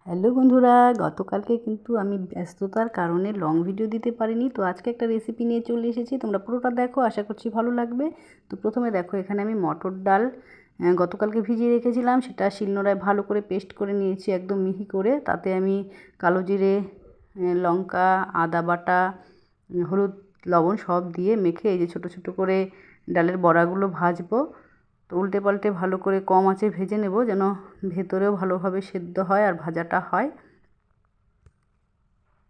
Hello বন্ধুরা, গতকালকে কিন্তু আমি ব্যস্ততার কারণে লং ভিডিও দিতে পারিনি। তো আজকে একটা রেসিপি নিয়ে চলে এসেছি, তোমরা পুরোটা দেখো, আশা করছি ভালো লাগবে। তো প্রথমে দেখো, এখানে আমি মটর ডাল গতকালকে ভিজিয়ে রেখেছিলাম, সেটা শিলনোড়ায় ভালো করে পেস্ট করে নিয়েছি, একদম মিহি করে। তাতে আমি কালো জিরে, লঙ্কা, আদা বাটা, হলুদ, লবণ সব দিয়ে মেখে এই যে ছোটো ছোটো করে ডালের বড়াগুলো ভাজবো। তো উল্টে পাল্টে ভালো করে কম আঁচে ভেজে নেব, যেন ভেতরেও ভালোভাবে সেদ্ধ হয় আর ভাজাটা হয়।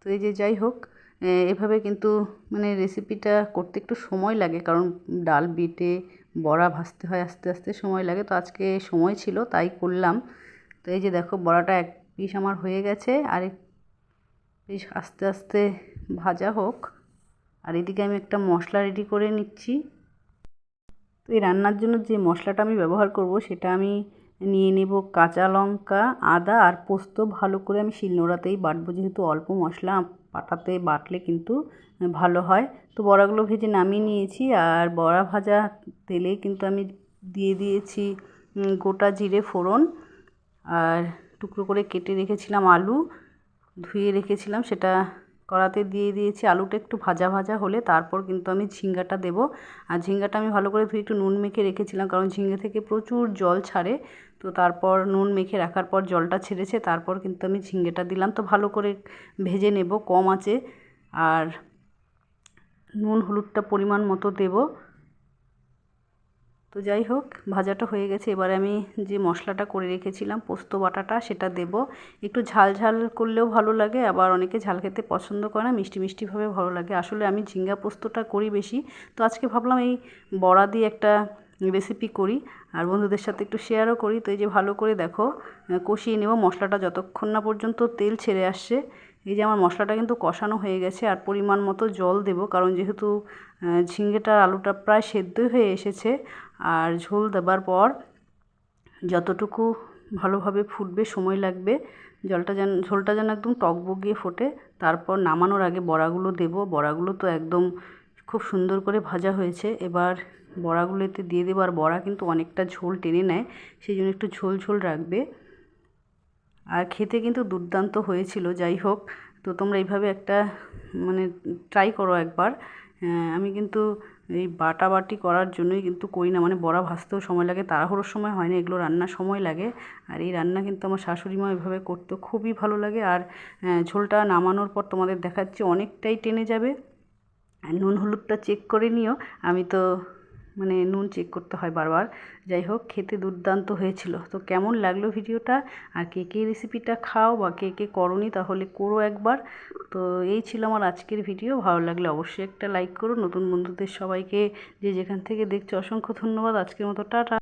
তো এই যে যাই হোক, এভাবে কিন্তু মানে রেসিপিটা করতে একটু সময় লাগে, কারণ ডাল বেটে বড়া ভাজতে হয়, আস্তে আস্তে সময় লাগে। তো আজকে সময় ছিল তাই করলাম। তো এই যে দেখো, বড়াটা এক পিস আমার হয়ে গেছে, আর এক পিস আস্তে আস্তে ভাজা হোক। আর এদিকে আমি একটা মশলা রেডি করে নিচ্ছি। তো এই রান্নার জন্য যে মশলাটা আমি ব্যবহার করব, সেটা আমি নিয়ে নেব কাঁচা লঙ্কা, আদা আর পোস্ত। ভালো করে আমি শিলনোড়াতেই বাটবো, যেহেতু অল্প মশলা, পাটাতে বাটলে কিন্তু ভালো হয়। তো বড়াগুলো ভেজে নামিয়ে নিয়েছি, আর বড়া ভাজা তেলেই কিন্তু আমি দিয়ে দিয়েছি গোটা জিরে ফোড়ন, আর টুকরো করে কেটে রেখেছিলাম আলু, ধুয়ে রেখেছিলাম, সেটা কড়াতে দিয়ে দিয়েছি। আলুটা একটু ভাজা ভাজা হলে তারপর কিন্তু আমি ঝিঙ্গাটা দেবো। আর ঝিঙ্গাটা আমি ভালো করে ধুয়ে একটু নুন মেখে রেখেছিলাম, কারণ ঝিঙ্গে থেকে প্রচুর জল ছাড়ে। তো তারপর নুন মেখে রাখার পর জলটা ছেড়েছে, তারপর কিন্তু আমি ঝিঙ্গেটা দিলাম। তো ভালো করে ভেজে নেব কম আঁচে, আর নুন হলুদটা পরিমাণ মতো দেবো। তো যাই হোক, ভাজাটা হয়ে গেছে। এবারে আমি যে মশলাটা করে রেখেছিলাম পোস্ত বাটাটা, সেটা দেব। একটু ঝাল ঝাল করলেও ভালো লাগে, আবার অনেকে ঝাল খেতে পছন্দ করে না, মিষ্টি মিষ্টিভাবে ভালো লাগে। আসলে আমি ঝিঙ্গা পোস্তটা করি বেশি। তো আজকে ভাবলাম এই বড়া দিয়ে একটা রেসিপি করি, আর বন্ধুদের সাথে একটু শেয়ারও করি। তো এই যে ভালো করে দেখো কষিয়ে নেব মশলাটা, যতক্ষণ না পর্যন্ত তেল ছেড়ে আসছে। এই যে আমার মশলাটা কিন্তু কষানো হয়ে গেছে, আর পরিমাণ মতো জল দেব, কারণ যেহেতু ঝিঙ্গেটা আলুটা প্রায় সেদ্ধই হয়ে এসেছে। আর ঝোল দেবার পর যতটুকু ভালোভাবে ফুটবে, সময় লাগবে, ঝোলটা যেন একদম টকবগিয়ে ফোটে। তারপর নামানোর আগে বড়াগুলো দেব। বড়াগুলো তো একদম খুব সুন্দর করে ভাজা হয়েছে। এবার বড়াগুলো এতে দিয়ে দেবো, আর বড়া কিন্তু অনেকটা ঝোল টেনে নেয়, সেই জন্য একটু ঝোল ঝোল রাখবে। আর খেতে কিন্তু দুর্দান্ত হয়েছিল। যাই হোক, তো তোমরা এইভাবে একটা মানে ট্রাই করো একবার। আমি কিন্তু এই বাটাবাটি করার জন্যই কিন্তু করি না, মানে বড়া ভাজতেও সময় লাগে, তাড়াহুড়োর সময় হয় না, এগুলো রান্নার সময় লাগে। আর এই রান্না কিন্তু আমার শাশুড়ি মা এভাবে করতে খুবই ভালো লাগে। আর ঝোলটা নামানোর পর তোমাদের দেখাচ্ছি, অনেকটাই টেনে যাবে। আর নুন হলুদটা চেক করে নিও। আমি তো মানে নুন চেক করতে হয় বারবার। যাই হোক, খেতে দুর্দান্ত হয়েছিল। তো কেমন লাগলো ভিডিওটা, আর কে কে রেসিপিটা খাও বা কে কে করোনি, তাহলে করো একবার। তো এই ছিল আমার আজকের ভিডিও। ভালো লাগলে অবশ্যই একটা লাইক করো। নতুন বন্ধুদের সবাইকে যে যেখান থেকে দেখছো অসংখ্য ধন্যবাদ। আজকের মতো টাটা।